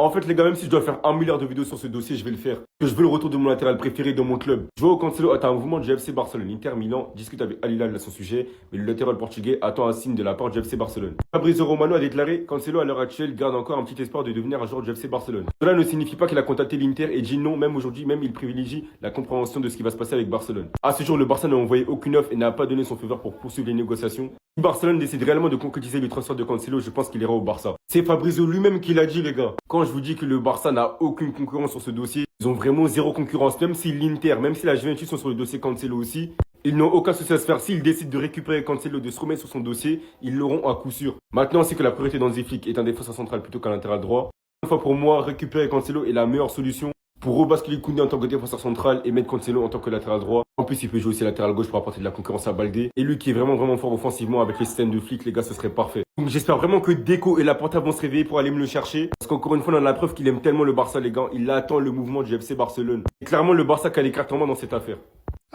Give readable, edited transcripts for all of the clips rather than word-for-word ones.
En fait, les gars, même si je dois faire 1 milliard de vidéos sur ce dossier, je vais le faire. Que je veux le retour de mon latéral préféré dans mon club. Joao Cancelo attend un mouvement du FC Barcelone. Inter Milan discute avec Al Hilal à son sujet, mais le latéral portugais attend un signe de la part du FC Barcelone. Fabrizio Romano a déclaré: Cancelo à l'heure actuelle garde encore un petit espoir de devenir un joueur du FC Barcelone. Cela ne signifie pas qu'il a contacté l'Inter et dit non, même aujourd'hui, même il privilégie la compréhension de ce qui va se passer avec Barcelone. À ce jour, le Barça n'a envoyé aucune offre et n'a pas donné son feu vert pour poursuivre les négociations. Si Barcelone décide réellement de concrétiser le transfert de Cancelo, je pense qu'il ira au Barça. C'est Fabrizio lui-même qui l'a dit, les gars. Quand je vous dis que le Barça n'a aucune concurrence sur ce dossier, ils ont vraiment zéro concurrence. Même si l'Inter, même si la Juventus sont sur le dossier Cancelo aussi, ils n'ont aucun souci à se faire. S'ils décident de récupérer Cancelo, de se remettre sur son dossier, ils l'auront à coup sûr. Maintenant, c'est que la priorité dans Flick est un défenseur central plutôt qu'un latéral droit. Une fois pour moi, récupérer Cancelo est la meilleure solution pour rebasculer Koundé en tant que défenseur central et mettre Cancelo en tant que latéral droit. En plus, il peut jouer aussi latéral gauche pour apporter de la concurrence à Baldé. Et lui qui est vraiment fort offensivement avec les systèmes de Flick, les gars, ce serait parfait. Donc j'espère vraiment que Deco et Laporta vont se réveiller pour aller me le chercher. Parce qu'encore une fois, on a la preuve qu'il aime tellement le Barça, les gars. Il attend le mouvement du FC Barcelone. Et clairement, le Barça qui a les cartes en main dans cette affaire.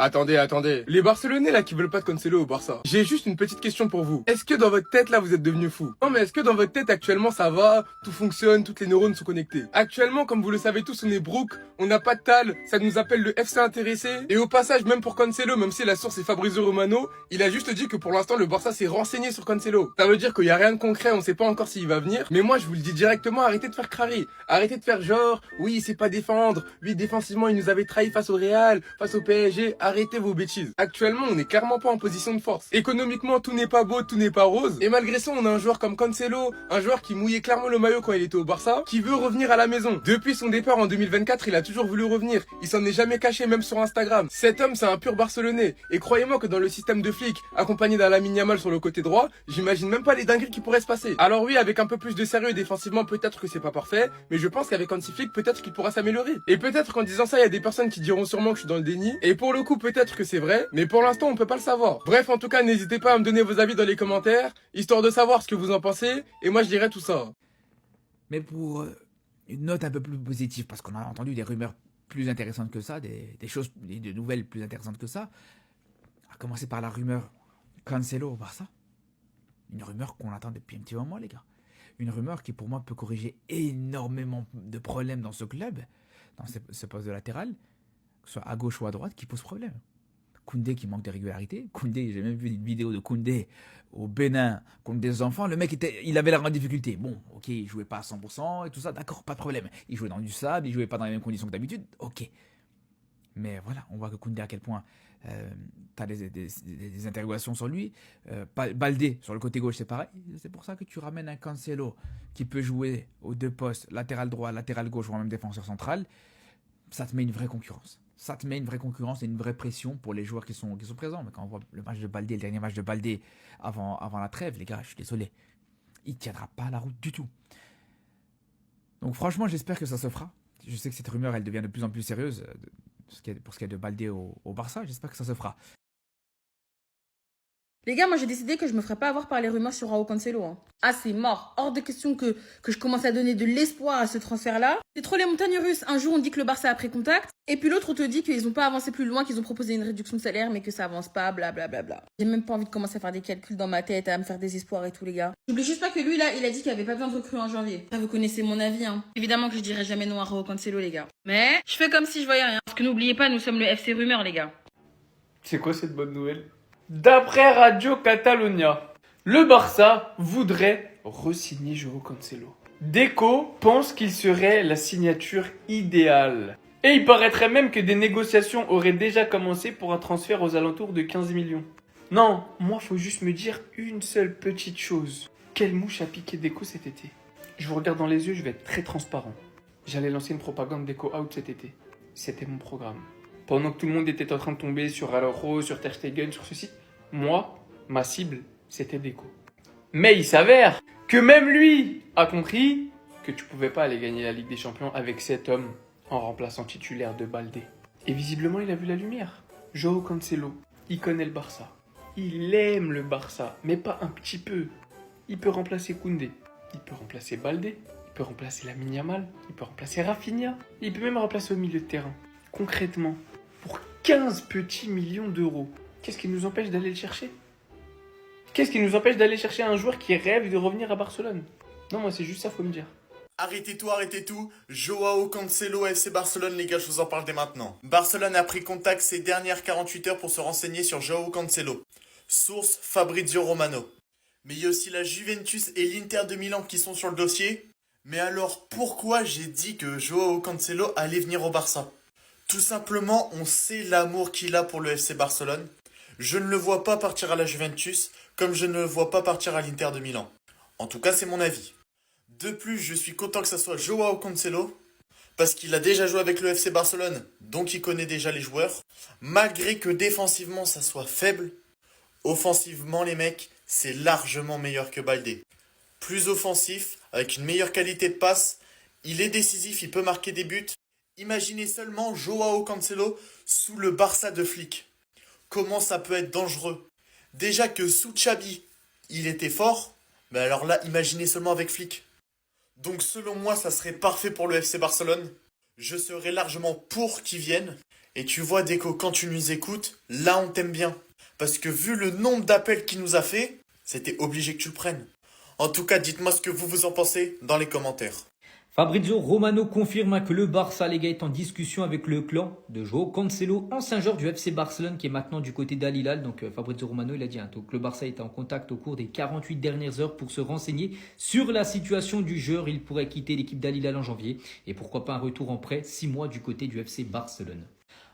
Attendez. Les Barcelonais là qui veulent pas de Cancelo au Barça. J'ai juste une petite question pour vous. Est-ce que dans votre tête là vous êtes devenu fou? Non mais est-ce que dans votre tête actuellement ça va? Tout fonctionne, toutes les neurones sont connectés. Actuellement, comme vous le savez tous, on est broke, on n'a pas de tal, ça nous appelle le FC intéressé. Et au passage, même pour Cancelo, même si la source est Fabrizio Romano, il a juste dit que pour l'instant le Barça s'est renseigné sur Cancelo. Ça veut dire qu'il y a rien de concret, on sait pas encore s'il va venir. Mais moi je vous le dis directement, arrêtez de faire crari. Arrêtez de faire genre, oui il sait pas défendre, oui défensivement il nous avait trahi face au Real, face au PSG, arrêtez vos bêtises. Actuellement, on n'est clairement pas en position de force. Économiquement, tout n'est pas beau, tout n'est pas rose. Et malgré ça, on a un joueur comme Cancelo, un joueur qui mouillait clairement le maillot quand il était au Barça, qui veut revenir à la maison. Depuis son départ en 2024, il a toujours voulu revenir. Il s'en est jamais caché, même sur Instagram. Cet homme, c'est un pur Barcelonais. Et croyez-moi que dans le système de Flick, accompagné d'un Lamine Yamal sur le côté droit, j'imagine même pas les dingueries qui pourraient se passer. Alors oui, avec un peu plus de sérieux défensivement, peut-être que c'est pas parfait, mais je pense qu'avec Hansi Flick, peut-être qu'il pourra s'améliorer. Et peut-être qu'en disant ça, il y a des personnes qui diront sûrement que je suis dans le déni. Et pour le coup, peut-être que c'est vrai, mais pour l'instant, on peut pas le savoir. Bref, en tout cas, n'hésitez pas à me donner vos avis dans les commentaires, histoire de savoir ce que vous en pensez, et moi je dirai tout ça. Mais pour une note un peu plus positive, parce qu'on a entendu des rumeurs plus intéressantes que ça, des nouvelles plus intéressantes que ça, à commencer par la rumeur Cancelo au Barça. Une rumeur qu'on attend depuis un petit moment, les gars. Une rumeur qui, pour moi, peut corriger énormément de problèmes dans ce club, dans ce poste de latéral, que ce soit à gauche ou à droite, qui pose problème. Koundé qui manque de régularité. Koundé, j'ai même vu une vidéo de Koundé au Bénin contre des enfants. Le mec, il avait l'air en difficulté. Bon, ok, il jouait pas à 100% et tout ça, d'accord, pas de problème. Il jouait dans du sable, il jouait pas dans les mêmes conditions que d'habitude, ok. Mais voilà, on voit que Koundé, à quel point tu as des interrogations sur lui. Baldé, sur le côté gauche, c'est pareil. C'est pour ça que tu ramènes un Cancelo qui peut jouer aux deux postes, latéral droit, latéral gauche, voire même défenseur central. Ça te met une vraie concurrence. Ça te met une vraie concurrence et une vraie pression pour les joueurs qui sont présents. Mais quand on voit le match de Baldé, le dernier match de Baldé avant la trêve, les gars, je suis désolé. Il ne tiendra pas la route du tout. Donc franchement, j'espère que ça se fera. Je sais que cette rumeur, elle devient de plus en plus sérieuse pour ce qui est de Baldé au Barça. J'espère que ça se fera. Les gars, moi j'ai décidé que je me ferais pas avoir par les rumeurs sur Joao Cancelo. Hein. Ah, c'est mort. Hors de question que je commence à donner de l'espoir à ce transfert-là. C'est trop les montagnes russes. Un jour, on dit que le Barça a pris contact. Et puis l'autre, on te dit qu'ils ont pas avancé plus loin, qu'ils ont proposé une réduction de salaire, mais que ça avance pas, blablabla. J'ai même pas envie de commencer à faire des calculs dans ma tête, à me faire des espoirs et tout, les gars. J'oublie juste pas que lui, là, il a dit qu'il avait pas besoin de recrues en janvier. Ça, vous connaissez mon avis, hein. Évidemment que je dirais jamais non à Joao Cancelo, les gars. Mais je fais comme si je voyais rien. Parce que n'oubliez pas, nous sommes le FC Rumeur, les gars. C'est quoi cette bonne nouvelle? D'après Radio Catalunya, le Barça voudrait re-signer Joao Cancelo. Deco pense qu'il serait la signature idéale. Et il paraîtrait même que des négociations auraient déjà commencé pour un transfert aux alentours de 15 millions. Non, moi faut juste me dire une seule petite chose. Quelle mouche a piqué Deco cet été? Je vous regarde dans les yeux, je vais être très transparent. J'allais lancer une propagande Deco out cet été. C'était mon programme. Pendant que tout le monde était en train de tomber sur Araujo, sur Ter Stegen, sur ceci, moi, ma cible, c'était Deco. Mais il s'avère que même lui a compris que tu pouvais pas aller gagner la Ligue des Champions avec cet homme en remplaçant titulaire de Baldé. Et visiblement, il a vu la lumière. Joao Cancelo, il connaît le Barça. Il aime le Barça, mais pas un petit peu. Il peut remplacer Koundé, il peut remplacer Baldé, il peut remplacer Lamine Yamal, il peut remplacer Rafinha, il peut même remplacer au milieu de terrain. Concrètement, pour 15 petits millions d'euros. Qu'est-ce qui nous empêche d'aller le chercher? Qu'est-ce qui nous empêche d'aller chercher un joueur qui rêve de revenir à Barcelone? Non, moi c'est juste ça, faut me dire. Arrêtez tout. Joao Cancelo, FC Barcelone, les gars, je vous en parle dès maintenant. Barcelone a pris contact ces dernières 48 heures pour se renseigner sur Joao Cancelo. Source Fabrizio Romano. Mais il y a aussi la Juventus et l'Inter de Milan qui sont sur le dossier. Mais alors, pourquoi j'ai dit que Joao Cancelo allait venir au Barça? Tout simplement, on sait l'amour qu'il a pour le FC Barcelone. Je ne le vois pas partir à la Juventus, comme je ne le vois pas partir à l'Inter de Milan. En tout cas, c'est mon avis. De plus, je suis content que ça soit Joao Cancelo, parce qu'il a déjà joué avec le FC Barcelone, donc il connaît déjà les joueurs. Malgré que défensivement, ça soit faible, offensivement, les mecs, c'est largement meilleur que Baldé. Plus offensif, avec une meilleure qualité de passe, il est décisif, il peut marquer des buts. Imaginez seulement Joao Cancelo sous le Barça de Flick. Comment ça peut être dangereux? Déjà que sous Xabi, il était fort, mais alors là, imaginez seulement avec Flick. Donc selon moi, ça serait parfait pour le FC Barcelone. Je serais largement pour qu'ils viennent. Et tu vois, Deco, quand tu nous écoutes, là on t'aime bien. Parce que vu le nombre d'appels qu'il nous a fait, c'était obligé que tu le prennes. En tout cas, dites-moi ce que vous en pensez dans les commentaires. Fabrizio Romano confirme que le Barça, les gars, est en discussion avec le clan de Joao Cancelo, ancien joueur du FC Barcelone qui est maintenant du côté d'Al Hilal. Donc Fabrizio Romano, il a dit donc le Barça était en contact au cours des 48 dernières heures pour se renseigner sur la situation du joueur. Il pourrait quitter l'équipe d'Al Hilal en janvier et pourquoi pas un retour en prêt 6 mois du côté du FC Barcelone.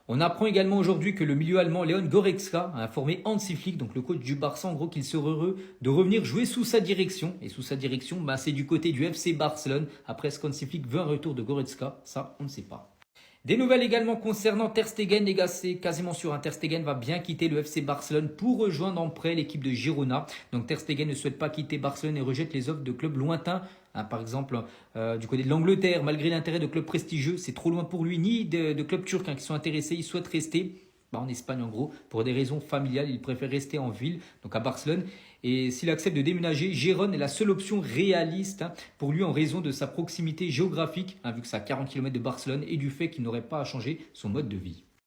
On apprend également aujourd'hui que le milieu allemand Leon Goretzka a informé Hansi Flick, donc le coach du Barça, en gros qu'il serait heureux de revenir jouer sous sa direction. Et sous sa direction, c'est du côté du FC Barcelone. Après, est-ce qu'Hansi Flick veut un retour de Goretzka? Ça, on ne sait pas. Des nouvelles également concernant Ter Stegen, les gars, c'est quasiment sûr. Ter Stegen va bien quitter le FC Barcelone pour rejoindre en prêt l'équipe de Girona. Donc Ter Stegen ne souhaite pas quitter Barcelone et rejette les offres de clubs lointains. Par exemple, du côté de l'Angleterre, malgré l'intérêt de clubs prestigieux, c'est trop loin pour lui, ni de clubs turcs qui sont intéressés. Il souhaite rester en Espagne en gros, pour des raisons familiales. Il préfère rester en ville, donc à Barcelone. Et s'il accepte de déménager, Gérone est la seule option réaliste pour lui en raison de sa proximité géographique, vu que c'est à 40 km de Barcelone et du fait qu'il n'aurait pas à changer son mode de vie.